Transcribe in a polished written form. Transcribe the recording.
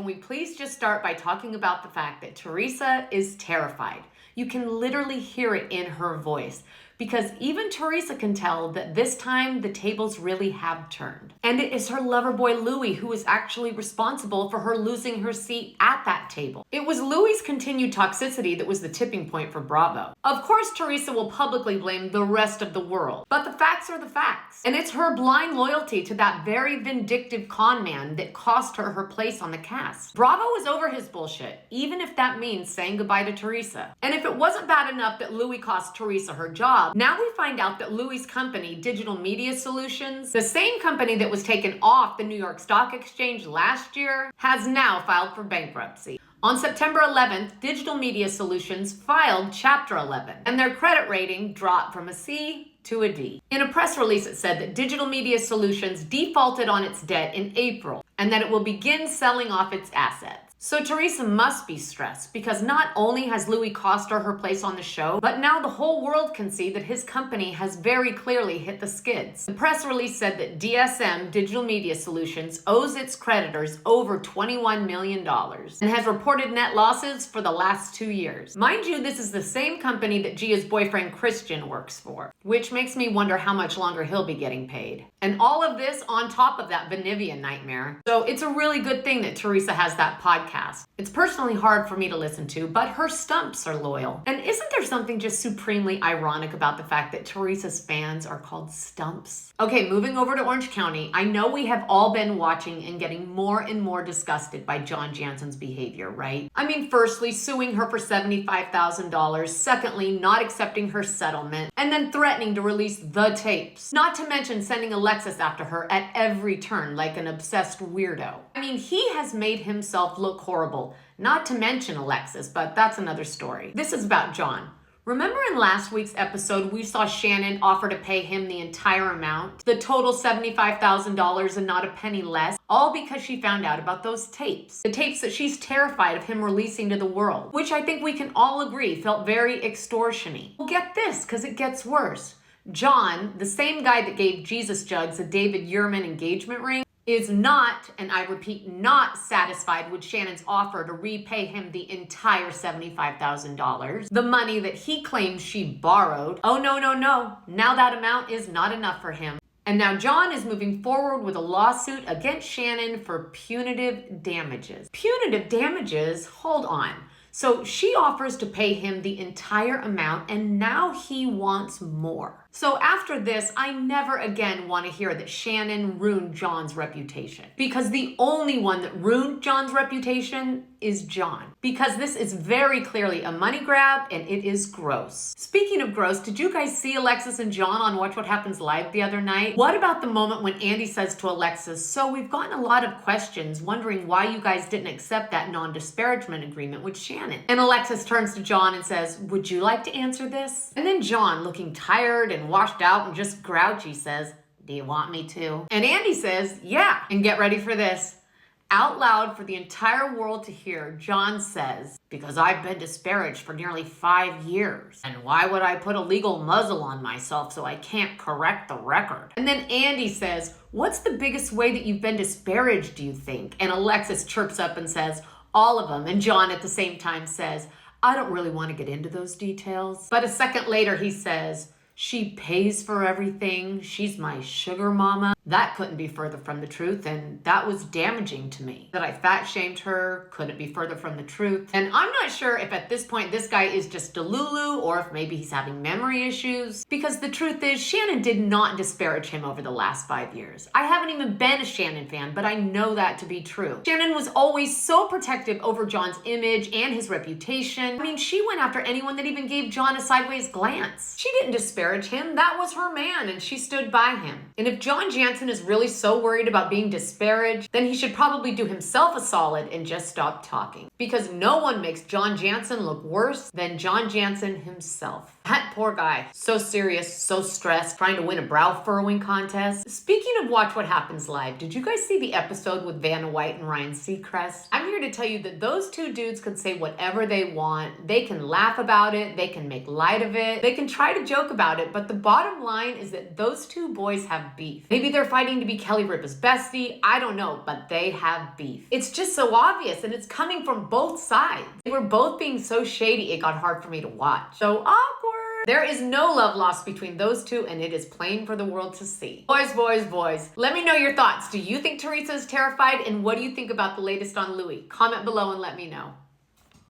we please just start by talking about the fact that Teresa is terrified. You can literally hear it in her voice, because even Teresa can tell that this time the tables really have turned. And it is her lover boy Louie who is actually responsible for her losing her seat at that table. It was Louie's continued toxicity that was the tipping point for Bravo. Of course, Teresa will publicly blame the rest of the world, but the facts are the facts. And it's her blind loyalty to that very vindictive con man that cost her her place on the cast. Bravo is over his bullshit, even if that means saying goodbye to Teresa. And if it wasn't bad enough that Louie cost Teresa her job, now we find out that Louie's company, Digital Media Solutions, the same company that was taken off the New York Stock Exchange last year, has now filed for bankruptcy. On September 11th, Digital Media Solutions filed Chapter 11, and their credit rating dropped from a C to a D. In a press release, it said that Digital Media Solutions defaulted on its debt in April, and that it will begin selling off its assets. So Teresa must be stressed, because not only has Louie cost her place on the show, but now the whole world can see that his company has very clearly hit the skids. The press release said that DSM, Digital Media Solutions, owes its creditors over $21 million and has reported net losses for the last 2 years. Mind you, this is the same company that Gia's boyfriend Christian works for, which makes me wonder how much longer he'll be getting paid. And all of this on top of that Vanivia nightmare. So it's a really good thing that Teresa has that podcast. It's personally hard for me to listen to, but her stumps are loyal. And isn't there something just supremely ironic about the fact that Teresa's fans are called stumps? Okay, moving over to Orange County, I know we have all been watching and getting more and more disgusted by John Janssen's behavior, right? I mean, firstly, suing her for $75,000, secondly, not accepting her settlement, and then threatening to release the tapes. Not to mention sending Alexis after her at every turn like an obsessed weirdo. I mean, he has made himself look horrible, not to mention Alexis, but that's another story. This is about John. Remember in last week's episode, we saw Shannon offer to pay him the entire amount, the total $75,000 and not a penny less, all because she found out about those tapes. The tapes that she's terrified of him releasing to the world, which I think we can all agree felt very extortion-y. Well, get this, because it gets worse. John, the same guy that gave Jesus Jugs a David Yurman engagement ring, is not, and I repeat, not satisfied with Shannon's offer to repay him the entire $75,000, the money that he claims she borrowed. Oh, no. Now that amount is not enough for him. And now John is moving forward with a lawsuit against Shannon for punitive damages. Punitive damages? Hold on. So she offers to pay him the entire amount, and now he wants more. So after this, I never again want to hear that Shannon ruined John's reputation, because the only one that ruined John's reputation is John, because this is very clearly a money grab and it is gross. Speaking of gross, did you guys see Alexis and John on Watch What Happens Live the other night? What about the moment when Andy says to Alexis, so we've gotten a lot of questions wondering why you guys didn't accept that non-disparagement agreement with Shannon. And Alexis turns to John and says, would you like to answer this? And then John, looking tired and washed out and just grouchy, says, do you want me to? And Andy says, yeah. And get ready for this. Out loud for the entire world to hear, John says, because I've been disparaged for nearly 5 years. And why would I put a legal muzzle on myself so I can't correct the record? And then Andy says, what's the biggest way that you've been disparaged, do you think? And Alexis chirps up and says, all of them. And John at the same time says, I don't really want to get into those details. But a second later he says, she pays for everything. She's my sugar mama. That couldn't be further from the truth, and that was damaging to me. That I fat shamed her couldn't be further from the truth. And I'm not sure if at this point this guy is just delulu or if maybe he's having memory issues, because the truth is Shannon did not disparage him over the last 5 years. I haven't even been a Shannon fan, but I know that to be true. Shannon was always so protective over John's image and his reputation. I mean, she went after anyone that even gave John a sideways glance. She didn't disparage him. That was her man, and she stood by him. And if John Janssen is really so worried about being disparaged, then he should probably do himself a solid and just stop talking. Because no one makes John Janssen look worse than John Janssen himself. That poor guy, so serious, so stressed, trying to win a brow furrowing contest. Speaking of Watch What Happens Live, did you guys see the episode with Vanna White and Ryan Seacrest? I'm here to tell you that those two dudes can say whatever they want. They can laugh about it. They can make light of it. They can try to joke about about it, but the bottom line is that those two boys have beef. Maybe they're fighting to be Kelly Ripa's bestie, I don't know, but they have beef. It's just so obvious, and it's coming from both sides. They were both being so shady, it got hard for me to watch. So awkward. There is no love lost between those two, and it is plain for the world to see. Boys, boys, boys. Let me know your thoughts. Do you think Teresa is terrified? And what do you think about the latest on Louie? Comment below and let me know.